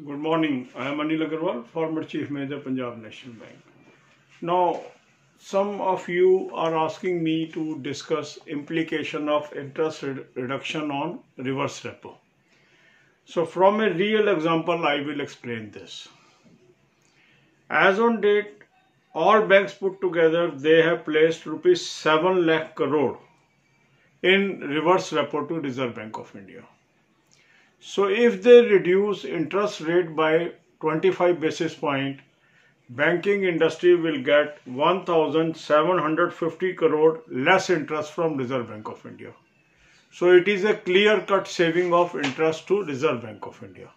Good morning. I am Anil Agarwal, former Chief Manager, Punjab National Bank. Now, some of you are asking me to discuss implication of interest reduction on reverse repo. So, from a real example, I will explain this. As on date, all banks put together, they have placed rupees 7 lakh crore in reverse repo to Reserve Bank of India. So if they reduce interest rate by 25 basis point, banking industry will get 1,750 crore less interest from Reserve Bank of India. So it is a clear-cut saving of interest to Reserve Bank of India.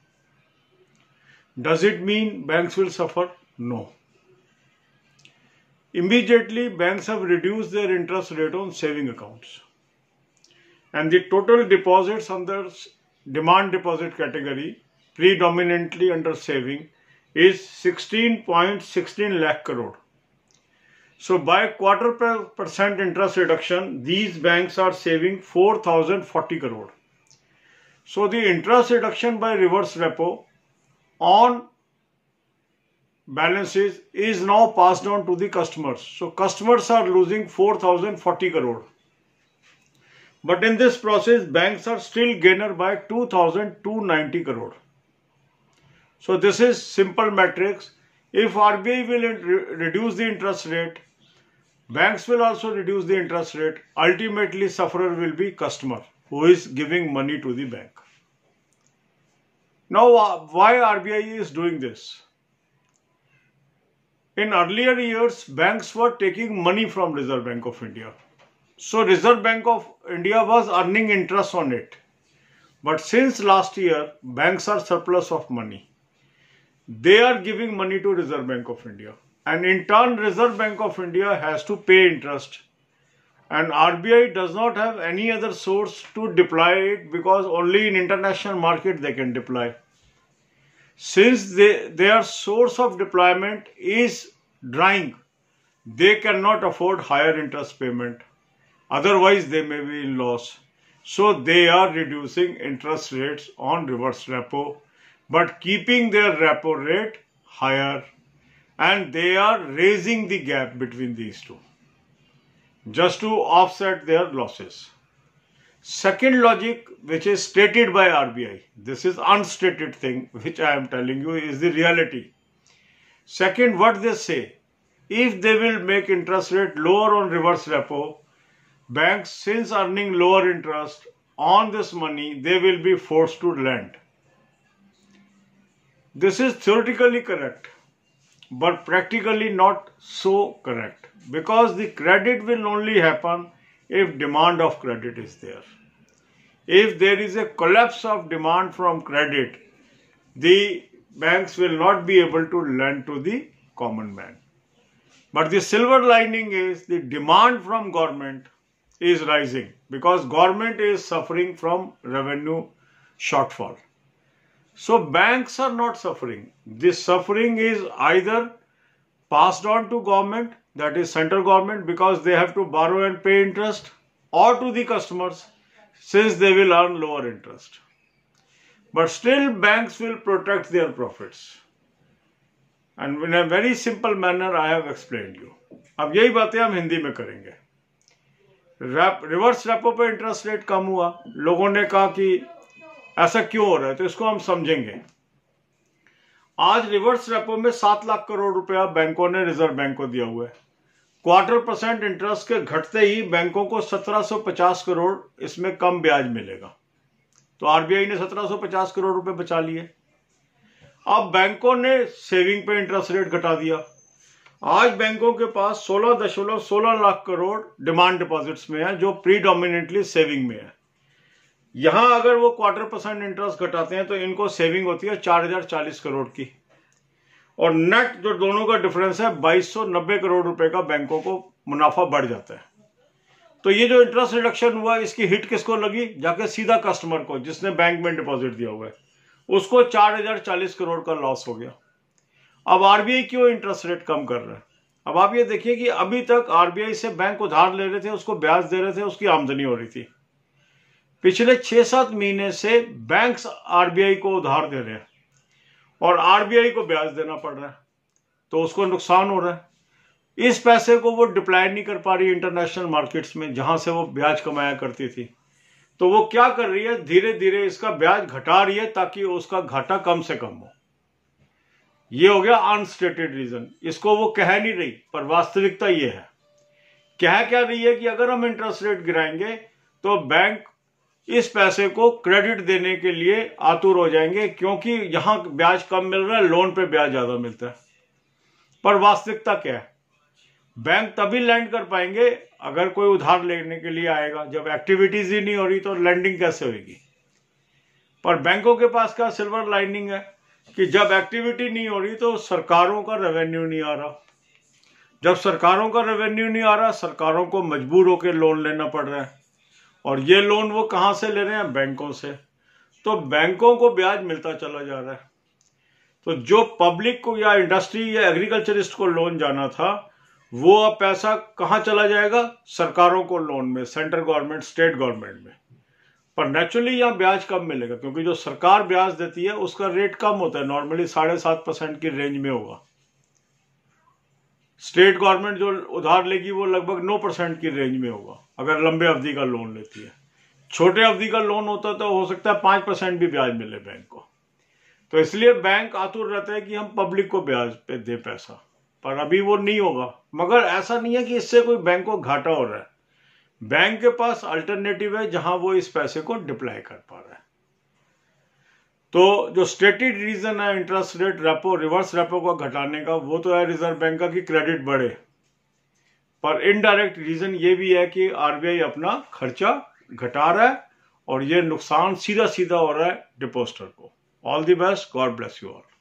Does it mean banks will suffer? No. Immediately, banks have reduced their interest rate on saving accounts. And the total deposits under demand deposit category, predominantly under saving, is 16.16 lakh crore. So by %2 interest reduction, these banks are saving 4,040 crore. So the interest reduction by reverse repo on balances is now passed on to the customers. So customers are losing 4,040 crore. But in this process, banks are still gainer by 2,290 crore. So this is simple matrix. If RBI will reduce the interest rate, banks will also reduce the interest rate. Ultimately, sufferer will be customer who is giving money to the bank. Now, why RBI is doing this? In earlier years, banks were taking money from Reserve Bank of India. So Reserve Bank of India was earning interest on it. But since last year, banks are surplus of money. They are giving money to Reserve Bank of India. And in turn, Reserve Bank of India has to pay interest. And RBI does not have any other source to deploy it because only in international market they can deploy. Since their source of deployment is drying, they cannot afford higher interest payment. Otherwise, they may be in loss. So they are reducing interest rates on reverse repo, but keeping their repo rate higher, and they are raising the gap between these two just to offset their losses. Second logic, which is stated by RBI, this is unstated thing which I am telling you is the reality. Second, what they say, if they will make interest rate lower on reverse repo, banks, since earning lower interest on this money, they will be forced to lend. This is theoretically correct, but practically not so correct, because the credit will only happen if demand of credit is there. If there is a collapse of demand from credit, the banks will not be able to lend to the common man. But the silver lining is the demand from government is rising because government is suffering from revenue shortfall. So banks are not suffering. This suffering is either passed on to government, that is central government, because they have to borrow and pay interest, or to the customers since they will earn lower interest. But still banks will protect their profits. And in a very simple manner I have explained you. अब यही बातें हम हिंदी में करेंगे. Reverse repo पे interest rate कम हुआ, लोगों ने कहा कि ऐसा क्यों हो रहा है, तो इसको हम समझेंगे. आज रिवर्स रेपो में 7 लाख करोड़ रुपया बैंकों ने रिजर्व बैंक को दिया हुआ है. 0.25% इंटरेस्ट के घटते ही बैंकों को 1750 करोड़ इसमें कम ब्याज मिलेगा. तो आरबीआई ने 1750 करोड़ रुपए बचा लिए. अब बैंकों ने सेविंग पे इंटरेस्ट रेट घटा दिया. आज बैंकों के पास 16.16 लाख करोड़ डिमांड डिपॉजिट्स में है, जो प्रीडोमिनेंटली सेविंग में है. यहां अगर वो 0.25% इंटरेस्ट घटाते हैं तो इनको सेविंग होती है 4040 करोड़ की, और नेट जो दोनों का डिफरेंस है 2290 करोड़ रुपए का बैंकों को मुनाफा बढ़ जाता है. तो ये जो इंटरेस्ट रिडक्शन हुआ, इसकी हिट किसको लगी? जाके सीधा कस्टमर को, जिसने बैंक में डिपॉजिट दिया हुआ है, उसको 4040 करोड़ का लॉस हो गया. अब आरबीआई क्यों इंटरेस्ट रेट कम कर रहा है? अब आप ये देखिए कि अभी तक आरबीआई से बैंक उधार ले रहे थे, उसको ब्याज दे रहे थे, उसकी आमदनी हो रही थी. पिछले 6-7 महीने से बैंक्स आरबीआई को उधार दे रहे हैं और आरबीआई को ब्याज देना पड़ रहा है, तो उसको नुकसान हो रहा है। इस पैसे को वो डिप्लॉय नहीं कर पा रही इंटरनेशनल मार्केट्स में, जहां से वो ब्याज कमाया करती थी। तो वो क्या कर रही है, धीरे धीरे इसका ब्याज घटा रही है ताकि उसका घाटा कम से कम हो। ये हो गया अनस्टेटेड रीजन, इसको वो कह नहीं रही, पर वास्तविकता ये है। कह क्या रही है कि अगर हम इंटरेस्ट रेट गिराएंगे तो बैंक इस पैसे को क्रेडिट देने के लिए आतुर हो जाएंगे, क्योंकि यहां ब्याज कम मिल रहा है, लोन पे ब्याज ज्यादा मिलता है। पर वास्तविकता क्या है, बैंक तभी लैंड कर पाएंगे अगर कोई उधार लेने के लिए आएगा। जब एक्टिविटीज ही नहीं हो रही तो लैंडिंग कैसे होगी। पर बैंकों के पास क्या सिल्वर लाइनिंग है कि जब एक्टिविटी नहीं हो रही तो सरकारों का रेवेन्यू नहीं आ रहा। जब सरकारों का रेवेन्यू नहीं आ रहा, सरकारों को मजबूर होकर लोन लेना पड़ रहा है, और ये लोन वो कहां से ले रहे हैं, बैंकों से। तो बैंकों को ब्याज मिलता चला जा रहा है। तो जो पब्लिक को या इंडस्ट्री या एग्रीकल्चरिस्ट को लोन जाना था, वो अब पैसा कहां चला जाएगा, सरकारों को लोन में, सेंट्रल गवर्नमेंट, स्टेट गवर्नमेंट में। पर नेचुरली यहां ब्याज कम मिलेगा, क्योंकि जो सरकार ब्याज देती है उसका रेट कम होता है, नॉर्मली 7.5% की रेंज में होगा। स्टेट गवर्नमेंट जो उधार लेगी वो लगभग 9% की रेंज में होगा, अगर लंबे अवधि का लोन लेती है। छोटे अवधि का लोन होता तो हो सकता है 5% भी ब्याज मिले बैंक को। तो इसलिए बैंक आतुर रहता है कि हम पब्लिक को ब्याज पे दे पैसा, पर अभी वो नहीं होगा। मगर ऐसा नहीं है कि इससे कोई बैंक को घाटा हो रहा है। बैंक के पास अल्टरनेटिव है जहां वो इस पैसे को डिप्लॉय कर पा रहा है। तो जो स्टेटेड रीजन है interest rate repo, reverse repo को घटाने का, वो तो है रिजर्व बैंक का कि क्रेडिट बढ़े। पर इनडायरेक्ट रीजन ये भी है कि आरबीआई अपना खर्चा घटा रहा है, और ये नुकसान सीधा सीधा हो रहा है डिपॉजिटर को। All the best, God bless you all.